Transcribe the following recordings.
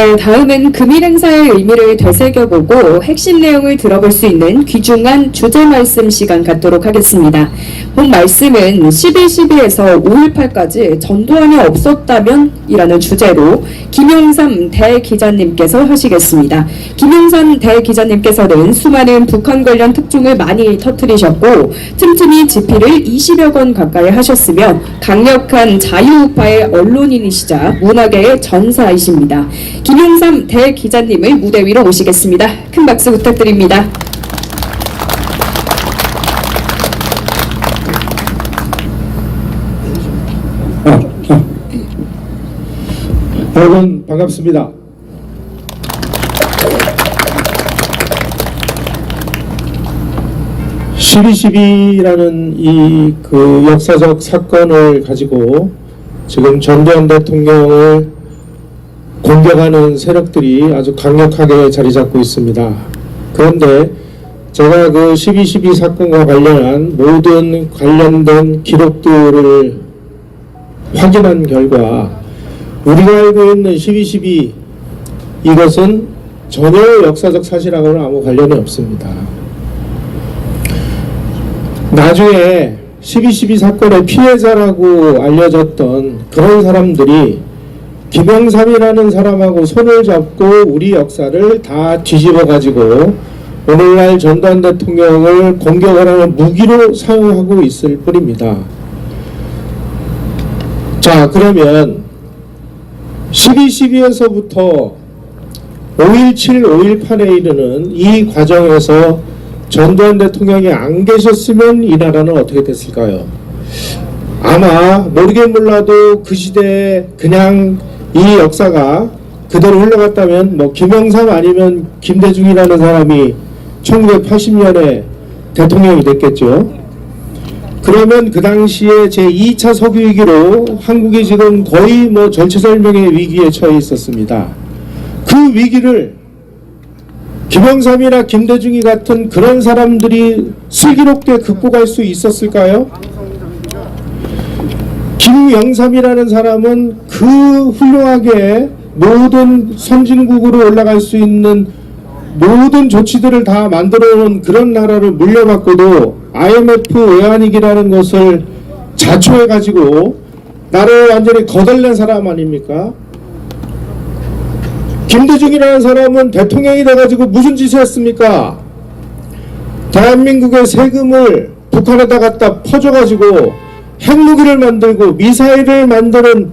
네, 다음은 금일 행사의 의미를 되새겨보고 핵심 내용을 들어볼 수 있는 귀중한 주제 말씀 시간 갖도록 하겠습니다. 본 말씀은 11.12에서 5.18까지 전두환이 없었다면 이라는 주제로 김용삼 대기자님께서 하시겠습니다. 김용삼 대기자님께서는 수많은 북한 관련 특종을 많이 터뜨리셨고 틈틈이 집필을 20여 권 가까이 하셨으며 강력한 자유우파의 언론인이시자 문화계의 전사이십니다. 김용삼 대기자님을 무대 위로 모시겠습니다. 큰 박수 부탁드립니다. 여러분 반갑습니다. (12.12)라는 이 역사적 사건을 가지고 지금 전두환 대통령을 공격하는 세력들이 아주 강력하게 자리 잡고 있습니다. 그런데 제가 그 12.12 사건과 관련한 모든 관련된 기록들을 확인한 결과 우리가 알고 있는 12.12 이것은 전혀 역사적 사실하고는 아무 관련이 없습니다. 나중에 12.12 사건의 피해자라고 알려졌던 그런 사람들이 김영삼이라는 사람하고 손을 잡고 우리 역사를 다 뒤집어 가지고 오늘날 전두환 대통령을 공격하는 무기로 사용하고 있을 뿐입니다. 자, 그러면 12.12에서부터 5.17, 5.18에 이르는 이 과정에서 전두환 대통령이 안 계셨으면 이 나라는 어떻게 됐을까요? 아마 모르긴 몰라도 그 시대에 그냥 이 역사가 그대로 흘러갔다면 뭐 김영삼 아니면 김대중이라는 사람이 1980년에 대통령이 됐겠죠. 그러면 그 당시에 제2차 석유위기로 한국이 지금 거의 뭐 절체절명의 위기에 처해 있었습니다. 그 위기를 김영삼이나 김대중이 같은 그런 사람들이 슬기롭게 극복할 수 있었을까요? 김영삼이라는 사람은 그 훌륭하게 모든 선진국으로 올라갈 수 있는 모든 조치들을 다 만들어 놓은 그런 나라를 물려받고도 IMF 외환위기라는 것을 자초해 가지고 나라를 완전히 거덜낸 사람 아닙니까? 김대중이라는 사람은 대통령이 돼가지고 무슨 짓을 했습니까? 대한민국의 세금을 북한에다 갖다 퍼줘가지고 핵무기를 만들고 미사일을 만드는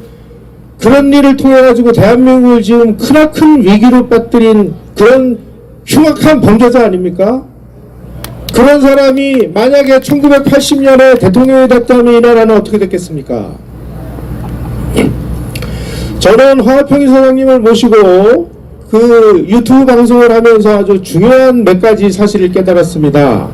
그런 일을 통해 가지고 대한민국을 지금 크나큰 위기로 빠뜨린 그런 흉악한 범죄자 아닙니까? 그런 사람이 만약에 1980년에 대통령이 됐다면 이 나라는 어떻게 됐겠습니까? 저는 화합평이 사장님을 모시고 그 유튜브 방송을 하면서 아주 중요한 몇 가지 사실을 깨달았습니다.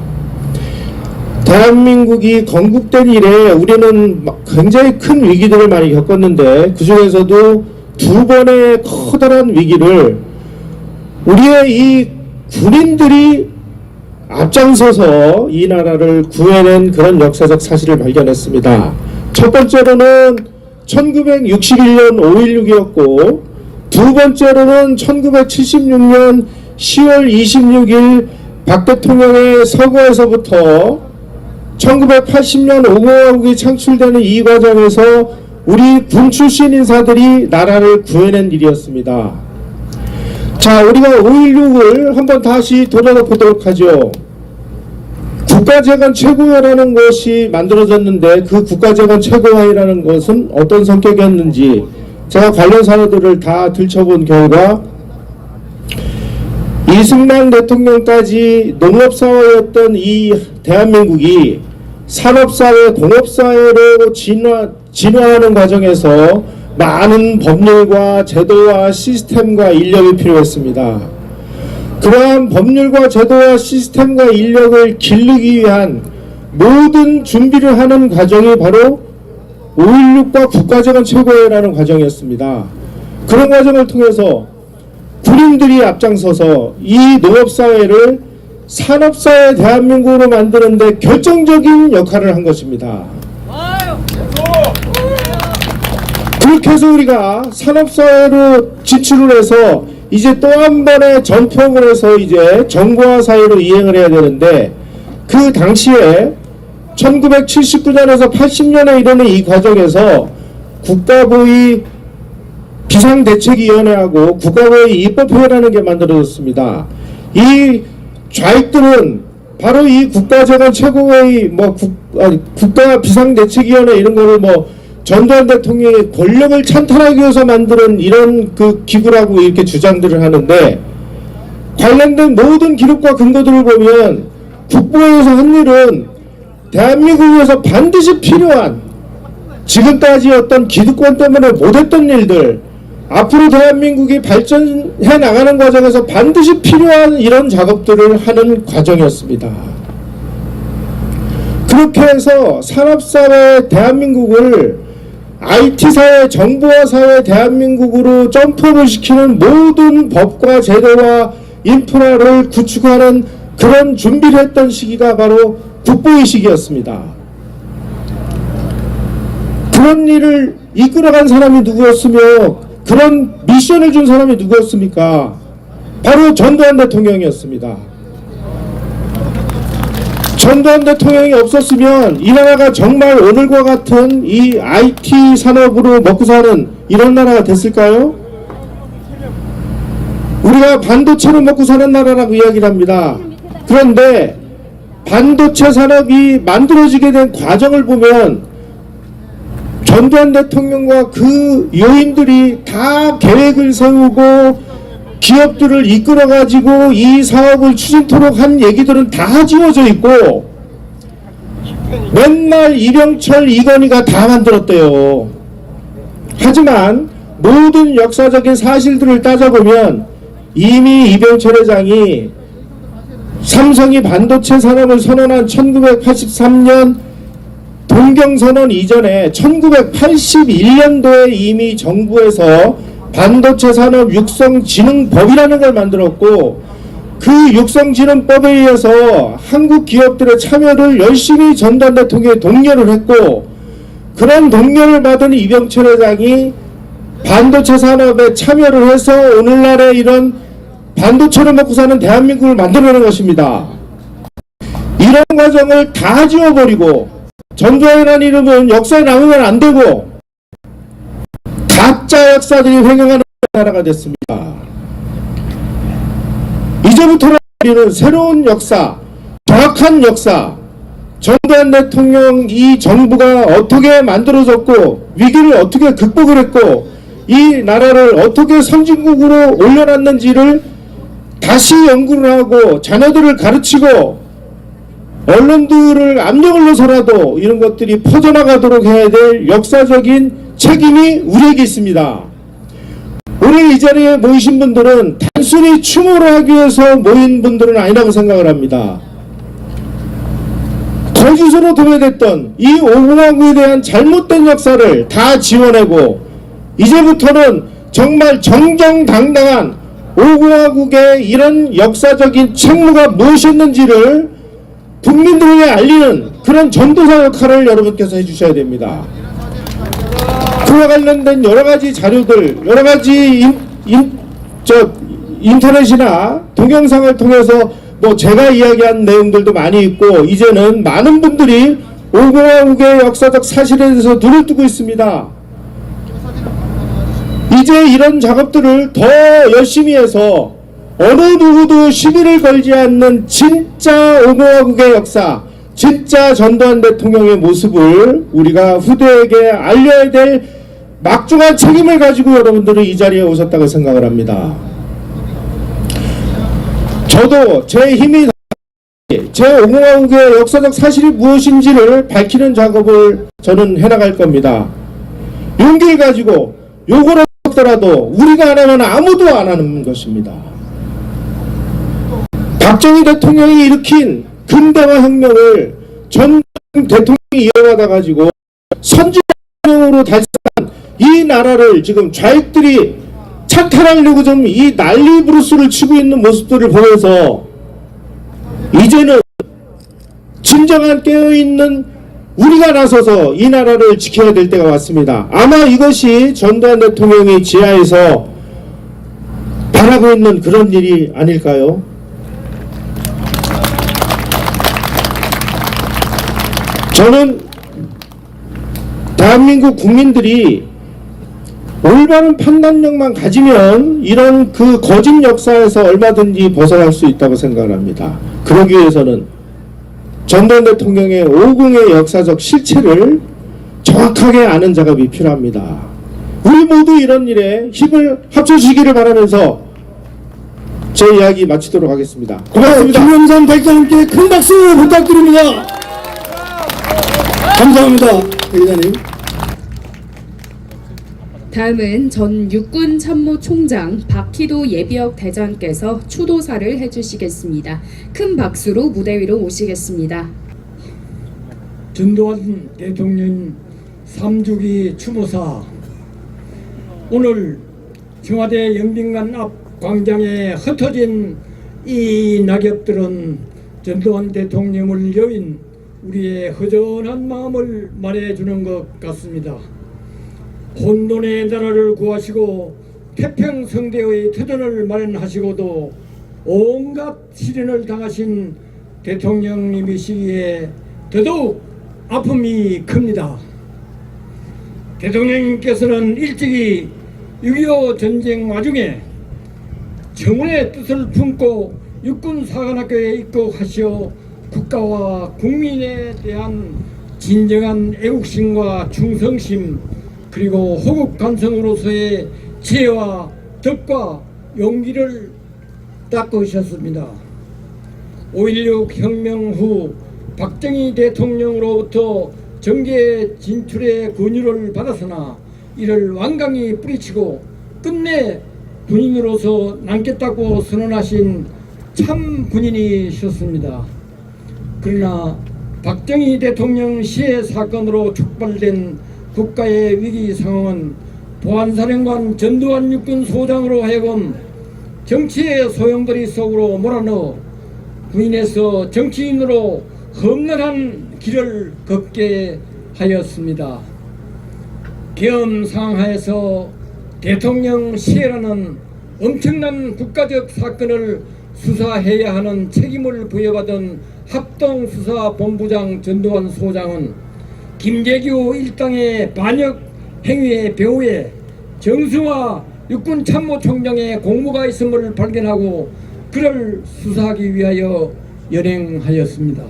대한민국이 건국된 이래 우리는 굉장히 큰 위기들을 많이 겪었는데 그 중에서도 두 번의 커다란 위기를 우리의 이 군인들이 앞장서서 이 나라를 구해낸 그런 역사적 사실을 발견했습니다. 첫 번째로는 1961년 5.16이었고 두 번째로는 1976년 10월 26일 박 대통령의 서거에서부터 1980년 5공화국이 창출되는 이 과정에서 우리 군 출신 인사들이 나라를 구해낸 일이었습니다. 자, 우리가 5.16을 한번 다시 돌아가 보도록 하죠. 국가재건 최고회라는 것이 만들어졌는데 그 국가재건 최고회라는 것은 어떤 성격이었는지 제가 관련 사례들을 다 들춰본 결과 이승만 대통령까지 농업사회였던 이 대한민국이 산업사회, 공업사회로 진화하는 과정에서 많은 법률과 제도와 시스템과 인력이 필요했습니다. 그러한 법률과 제도와 시스템과 인력을 기르기 위한 모든 준비를 하는 과정이 바로 5.16과 국가재건 최고회라는 과정이었습니다. 그런 과정을 통해서 군인들이 앞장서서 이 농업사회를 산업사회 대한민국으로 만드는 데 결정적인 역할을 한 것입니다. 그렇게 해서 우리가 산업사회로 진출을 해서 이제 또 한 번의 전폭을 해서 이제 정보화 사회로 이행을 해야 되는데, 그 당시에 1979년에서 80년에 이르는 이 과정에서 국가보위 비상대책위원회하고 국가보위 입법회라는 게 만들어졌습니다. 이 좌익들은 바로 이 국가재건 최고의 국가 비상대책위원회 이런 거를 전두환 대통령의 권력을 찬탈하기 위해서 만드는 이런 그 기구라고 이렇게 주장들을 하는데, 관련된 모든 기록과 근거들을 보면 국보에서 한 일은 대한민국에서 반드시 필요한, 지금까지 어떤 기득권 때문에 못했던 일들, 앞으로 대한민국이 발전해 나가는 과정에서 반드시 필요한 이런 작업들을 하는 과정이었습니다. 그렇게 해서 산업사회 대한민국을 IT사회, 정보화사회 대한민국으로 점프를 시키는 모든 법과 제도와 인프라를 구축하는 그런 준비를 했던 시기가 바로 국보의 시기였습니다. 그런 일을 이끌어간 사람이 누구였으며 그런 미션을 준 사람이 누구였습니까? 바로 전두환 대통령이었습니다. 전두환 대통령이 없었으면 이 나라가 정말 오늘과 같은 이 IT 산업으로 먹고 사는 이런 나라가 됐을까요? 우리가 반도체로 먹고 사는 나라라고 이야기를 합니다. 그런데 반도체 산업이 만들어지게 된 과정을 보면 전두환 대통령과 그 요인들이 다 계획을 세우고 기업들을 이끌어가지고 이 사업을 추진토록 한 얘기들은 다 지워져 있고, 맨날 이병철, 이건희가 다 만들었대요. 하지만 모든 역사적인 사실들을 따져보면 이미 이병철 회장이 삼성이 반도체 산업을 선언한 1983년 동경선언 이전에 1981년도에 이미 정부에서 반도체 산업 육성진흥법이라는 걸 만들었고, 그 육성진흥법에 의해서 한국 기업들의 참여를 열심히 전두환 대통령이 독려를 했고, 그런 독려를 받은 이병철 회장이 반도체 산업에 참여를 해서 오늘날의 이런 반도체를 먹고 사는 대한민국을 만들어내는 것입니다. 이런 과정을 다 지워버리고 전두환이라는 이름은 역사에 남으면 안 되고 가짜 역사들이 횡행하는 나라가 됐습니다. 이제부터는 우리는 새로운 역사, 정확한 역사, 전두환 대통령 이 정부가 어떻게 만들어졌고 위기를 어떻게 극복을 했고 이 나라를 어떻게 선진국으로 올려놨는지를 다시 연구를 하고 자녀들을 가르치고 언론들을 압력을 넣어서라도 이런 것들이 퍼져나가도록 해야 될 역사적인 책임이 우리에게 있습니다. 오늘 이 자리에 모이신 분들은 단순히 추모를 하기 위해서 모인 분들은 아니라고 생각을 합니다. 거짓으로 도배됐던 이 오공화국에 대한 잘못된 역사를 다 지워내고 이제부터는 정말 정정당당한 오공화국의 이런 역사적인 책무가 무엇이었는지를 국민들에게 알리는 그런 전도사 역할을 여러분께서 해주셔야 됩니다. 그와 관련된 여러가지 자료들, 여러가지 인터넷이나 동영상을 통해서 제가 이야기한 내용들도 많이 있고, 이제는 많은 분들이 오공화국의 역사적 사실에 대해서 눈을 뜨고 있습니다. 이제 이런 작업들을 더 열심히 해서 어느 누구도 시비를 걸지 않는 진짜 오공화국의 역사, 진짜 전두환 대통령의 모습을 우리가 후대에게 알려야 될 막중한 책임을 가지고 여러분들은 이 자리에 오셨다고 생각을 합니다. 저도 제 힘이 제 오공화국의 역사적 사실이 무엇인지를 밝히는 작업을 저는 해나갈 겁니다. 용기를 가지고 요거를 하더라도 우리가 안 하면 아무도 안 하는 것입니다. 박정희 대통령이 일으킨 근대화 혁명을 전 대통령이 이어가다 가지고 선진혁명으로 달성한 이 나라를 지금 좌익들이 찬탈하려고 좀 이 난리 부르스를 치고 있는 모습들을 보면서 이제는 진정한 깨어있는 우리가 나서서 이 나라를 지켜야 될 때가 왔습니다. 아마 이것이 전두환 대통령이 지하에서 바라고 있는 그런 일이 아닐까요? 저는 대한민국 국민들이 올바른 판단력만 가지면 이런 그 거짓 역사에서 얼마든지 벗어날 수 있다고 생각을 합니다. 그러기 위해서는 전두환 대통령의 50의 역사적 실체를 정확하게 아는 작업이 필요합니다. 우리 모두 이런 일에 힘을 합쳐주시기를 바라면서 제 이야기 마치도록 하겠습니다. 고맙습니다. 김영삼 대장님께 큰 박수 부탁드립니다. 감사합니다, 대장님. 다음은 전 육군 참모총장 박희도 예비역 대장께서 추도사를 해주시겠습니다. 큰 박수로 무대 위로 모시겠습니다. 전두환 대통령 3주기 추모사, 오늘 청와대 영빈관 앞 광장에 흩어진 이 낙엽들은 전두환 대통령을 여인 우리의 허전한 마음을 말해주는 것 같습니다. 혼돈의 나라를 구하시고 태평성대의 터전을 마련하시고도 온갖 시련을 당하신 대통령님이시기에 더더욱 아픔이 큽니다. 대통령님께서는 일찍이 6.25 전쟁 와중에 청운의 뜻을 품고 육군사관학교에 입국하시어 국가와 국민에 대한 진정한 애국심과 충성심, 그리고 호국 간성으로서의 지혜와 덕과 용기를 닦으셨습니다. 5.16 혁명 후 박정희 대통령으로부터 정계 진출의 권유를 받았으나 이를 완강히 뿌리치고 끝내 군인으로서 남겠다고 선언하신 참 군인이셨습니다. 그러나 박정희 대통령 시해 사건으로 촉발된 국가의 위기 상황은 보안사령관 전두환 육군 소장으로 하여금 정치의 소용돌이 속으로 몰아넣어 군인에서 정치인으로 험난한 길을 걷게 하였습니다. 계엄 상하에서 대통령 시해라는 엄청난 국가적 사건을 수사해야 하는 책임을 부여받은 합동수사본부장 전두환 소장은 김재규 일당의 반역 행위의 배후에 정승화 육군 참모총장의 공모가 있음을 발견하고 그를 수사하기 위하여 연행하였습니다.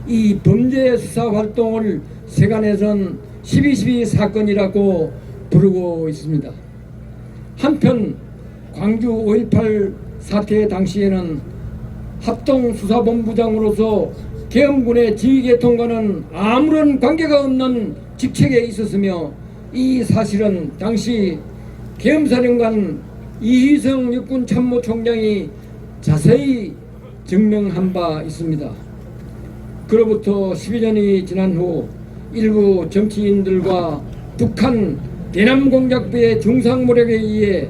이 범죄 수사 활동을 세간에선 12.12 사건이라고 부르고 있습니다. 한편 광주 5.18 사태 당시에는 합동수사본부장으로서 계엄군의 지휘계통과는 아무런 관계가 없는 직책에 있었으며 이 사실은 당시 계엄사령관 이희성 육군 참모총장이 자세히 증명한 바 있습니다. 그로부터 12년이 지난 후 일부 정치인들과 북한 대남공작부의 중상모략에 의해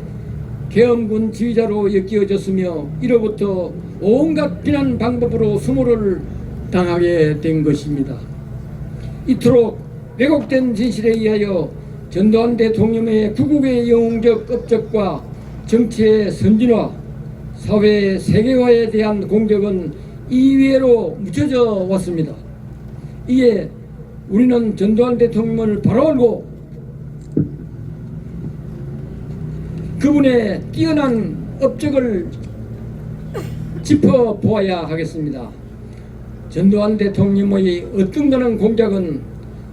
계엄군 지휘자로 엮여졌으며 이로부터 온갖 비난 방법으로 수모를 당하게 된 것입니다. 이토록 왜곡된 진실에 의하여 전두환 대통령의 구국의 영웅적 업적과 정치의 선진화, 사회 세계화에 대한 공격은 이외로 묻혀져 왔습니다. 이에 우리는 전두환 대통령을 바로 알고 그분의 뛰어난 업적을 짚어보아야 하겠습니다. 전두환 대통령의 어떤가는 공작은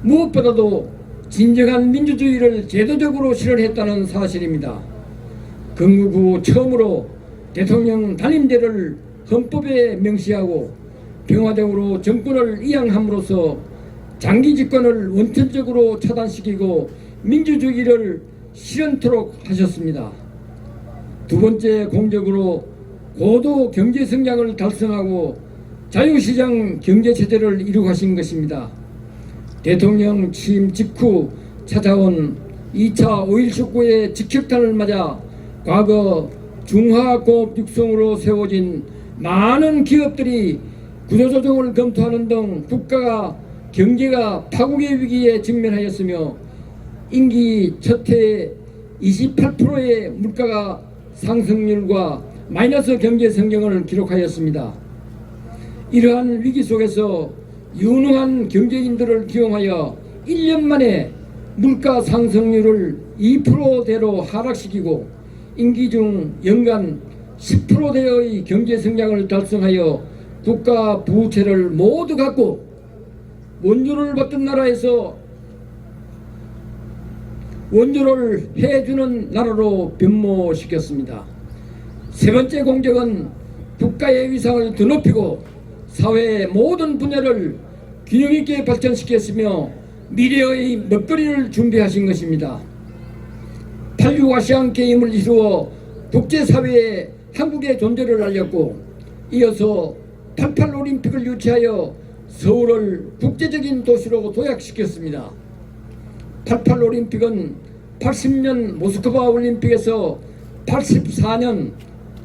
무엇보다도 진정한 민주주의를 제도적으로 실현했다는 사실입니다. 건국 후 처음으로 대통령 단임제를 헌법에 명시하고 평화적으로 정권을 이양함으로써 장기 집권을 원천적으로 차단시키고 민주주의를 실현토록 하셨습니다. 두 번째 공적으로 고도 경제 성장을 달성하고 자유시장 경제체제를 이루하신 것입니다. 대통령 취임 직후 찾아온 2차 5.1 19의 직격탄을 맞아 과거 중화공업 육성으로 세워진 많은 기업들이 구조조정을 검토하는 등 국가가 경제가 파국의 위기에 직면하였으며 임기 첫 해 28%의 물가가 상승률과 마이너스 경제 성장을 기록하였습니다. 이러한 위기 속에서 유능한 경제인들을 기용하여 1년 만에 물가 상승률을 2%대로 하락시키고 임기 중 연간 10%대의 경제 성장을 달성하여 국가 부채를 모두 갚고 원조를 받던 나라에서 원조를 해주는 나라로 변모시켰습니다. 세 번째 공적은 국가의 위상을 더 높이고 사회의 모든 분야를 균형 있게 발전시켰으며 미래의 먹거리를 준비하신 것입니다. 86 아시안 게임을 이루어 국제사회에 한국의 존재를 알렸고 이어서 88 올림픽을 유치하여 서울을 국제적인 도시로 도약시켰습니다. 88 올림픽은 80년 모스크바 올림픽에서 84년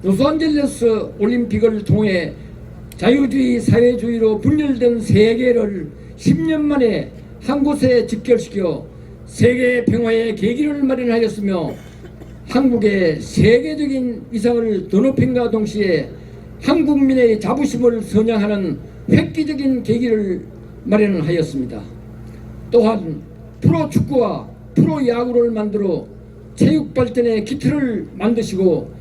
로스앤젤레스 올림픽을 통해 자유주의 사회주의로 분열된 세계를 10년 만에 한 곳에 직결시켜 세계 평화의 계기를 마련하였으며 한국의 세계적인 위상을 더 높임과 동시에 한국민의 자부심을 선양하는 획기적인 계기를 마련하였습니다. 또한 프로축구와 프로야구를 만들어 체육 발전의 기틀을 만드시고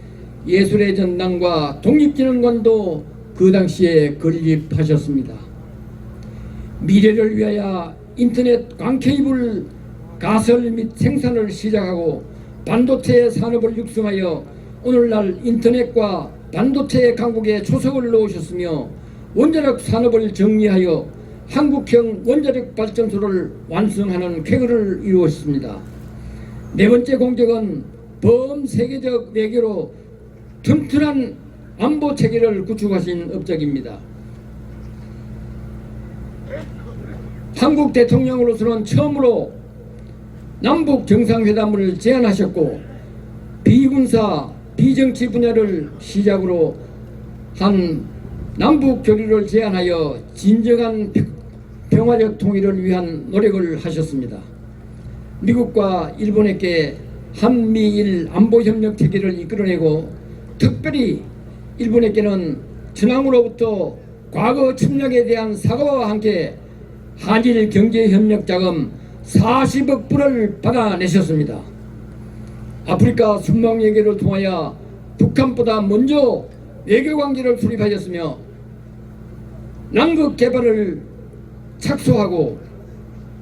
예술의 전당과 독립기념관도 그 당시에 건립하셨습니다. 미래를 위하여 인터넷 광케이블 가설 및 생산을 시작하고 반도체 산업을 육성하여 오늘날 인터넷과 반도체 강국의 초석을 놓으셨으며 원자력 산업을 정리하여 한국형 원자력 발전소를 완성하는 쾌거를 이루었습니다. 네 번째 공적은 범세계적 외교로 튼튼한 안보 체계를 구축하신 업적입니다. 한국 대통령으로서는 처음으로 남북 정상회담을 제안하셨고 비군사 비정치 분야를 시작으로 한 남북 교류를 제안하여 진정한 평화적 통일을 위한 노력을 하셨습니다. 미국과 일본에게 한미일 안보협력 체계를 이끌어내고 특별히 일본에게는 천황으로부터 과거 침략에 대한 사과와 함께 한일 경제협력 자금 40억 불을 받아내셨습니다. 아프리카 순방 외교를 통하여 북한보다 먼저 외교관계를 수립하였으며 남극 개발을 착수하고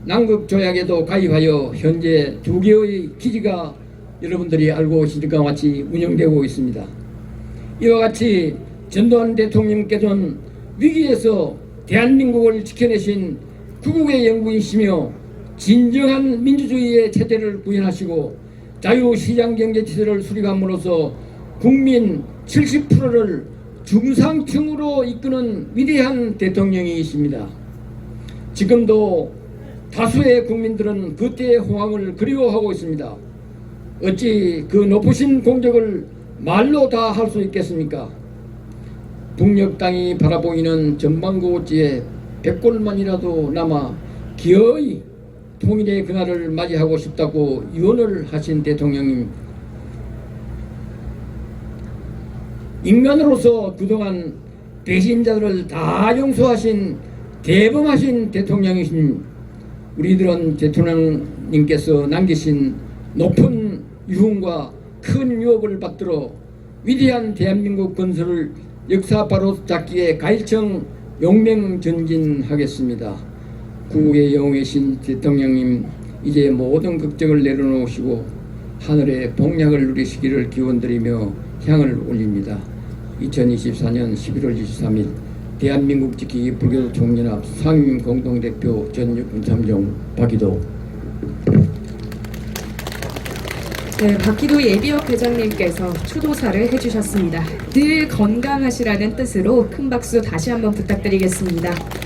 남극 조약에도 가입하여 현재 2개의 기지가 여러분들이 알고 계신 것과 같이 운영되고 있습니다. 이와 같이 전두환 대통령께서는 위기에서 대한민국을 지켜내신 구국의 영구이시며 진정한 민주주의의 체제를 구현하시고 자유시장경제체제를 수립함으로써 국민 70%를 중상층으로 이끄는 위대한 대통령이십니다. 지금도 다수의 국민들은 그때의 호황을 그리워하고 있습니다. 어찌 그 높으신 공적을 말로 다 할 수 있겠습니까? 북녘 땅이 바라보이는 전방고지에 100골만이라도 남아 기어이 통일의 그날을 맞이하고 싶다고 유언을 하신 대통령님, 인간으로서 그동안 배신자들을 다 용서하신 대범하신 대통령이신 우리들은 대통령님께서 남기신 높은 유흥과 큰 유업을 받들어 위대한 대한민국 건설을 역사 바로 잡기에 가일청 용맹전진하겠습니다. 구국의 영웅이신 대통령님, 이제 모든 걱정을 내려놓으시고 하늘의 복약을 누리시기를 기원드리며 향을 올립니다. 2024년 11월 23일 대한민국 지키기 불교도 총연합 상임 공동대표 전육군 참정 박기도. 네, 박기도 예비역 대장님께서 추도사를 해주셨습니다. 늘 건강하시라는 뜻으로 큰 박수 다시 한번 부탁드리겠습니다.